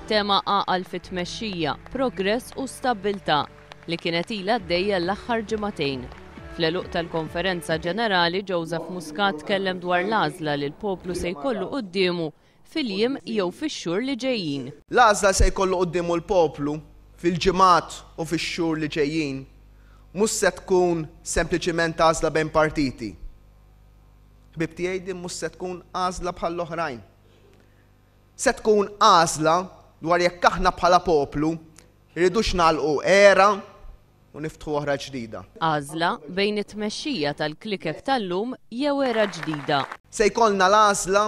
Tema għaqal fit-tmexxija, progress u stabilta li kienet ilha għaddejja l-aħħar ġimagħtejn. Fl-għeluq tal-konferenza ġenerali Joseph Muscat tkellem dwar l-għażla li l-poplu se jkollu qudiemu fil-jiem jew fix-xhur li ġejjin. L-għażla se jkollu qudiemu l-poplu fil-ġimgħat u fix-xhur li ġejjin mhux se tkun sempliċiment għażla bejn partiti. Ħbib tiegħi din mhux se tkun għażla bħall-oħrajn. Se tkun għażla dwar jekk aħna bħala poplu irridux nagħlqu era u niftħu oħra ġdida. Għażla bejn it-tmexxija tal-klikek tal-lum jew era ġdida. Se jkollna l-għażla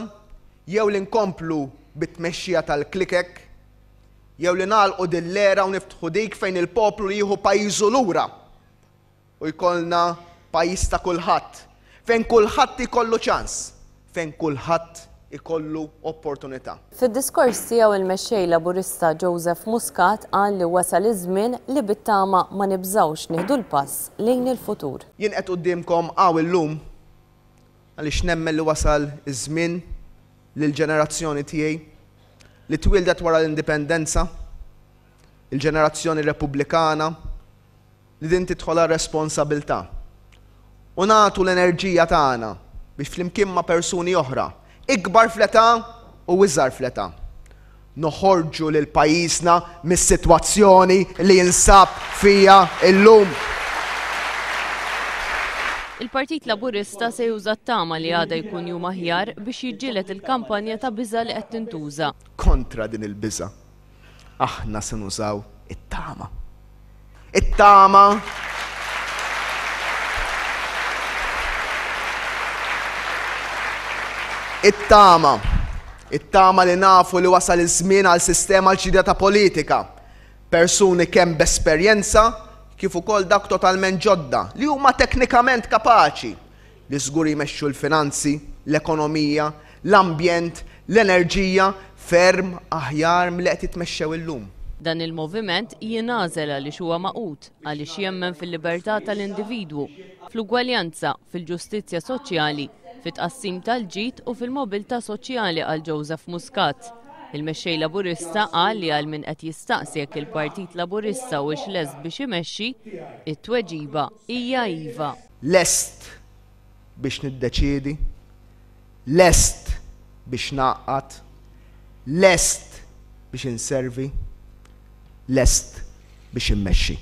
jew li nkomplu bit-tmexxija tal-klikek jew li nagħlqu din l-era u niftħu dik fejn il-poplu jieħu pajjiżu lura u jkollna pajjiż ta' kulħadd, fejn kulħadd ikollu ċans, fejn kulħadd ikollu opportunità. Fid-diskors tiegħu il-mexxej Laburista Joseph Muscat qal li wasal iż-żmien li bit-tama ma nibżgħux nieħdu l-pass lejn il-futur. Jien qed qudiemkom illum għaliex nemmen li wasal iż-żmien lill-ġenerazzjoni tiegħi li twildet wara l-indipendenza, il-ġenerazzjoni repubblikana li din tidħolha responsabilità u nagħtu l-enerġija tagħna biex flimkien ma' persuni oħra ikbar fl-età u iżgħar fl-età noħorġu lil pajjiżna mis-sitwazzjoni li jinsab fija llum. Il-Partit Laburista se juża t-tama li għadha jkun jum aħjar biex jiġġieled il-kampanja ta' biża' li qed tintuża. Kontra din il-biża' aħna se nużaw it-tama. It-tama it-tama li nafu li wasal iż-żmien għal sistema ġdida ta' politika. Persuni kemm b'esperjenza kif ukoll dak totalment ġodda li huma teknikament kapaċi li żgur jmexxu l-finanzi, l-ekonomija, l-ambjent, l-enerġija ferm aħjar milli qed jitmexxew illum. Dan il-moviment jingħażel għaliex huwa maqut għaliex jemmen fil-libertà tal-individwu, fl-ugwaljanza, fil-ġustizzja soċjali, fit-tqassim tal-ġid u fil-mobilità soċjali għal Joseph Muscat. Il-mexxej Laburista qal li għal min qed jistaqsi jekk il-Partit Laburista huwiex lest biex imexxi, it-tweġiba hija iva. Lest biex niddeċiedi, lest biex naqqat, lest biex inservi, lest biex immexxi.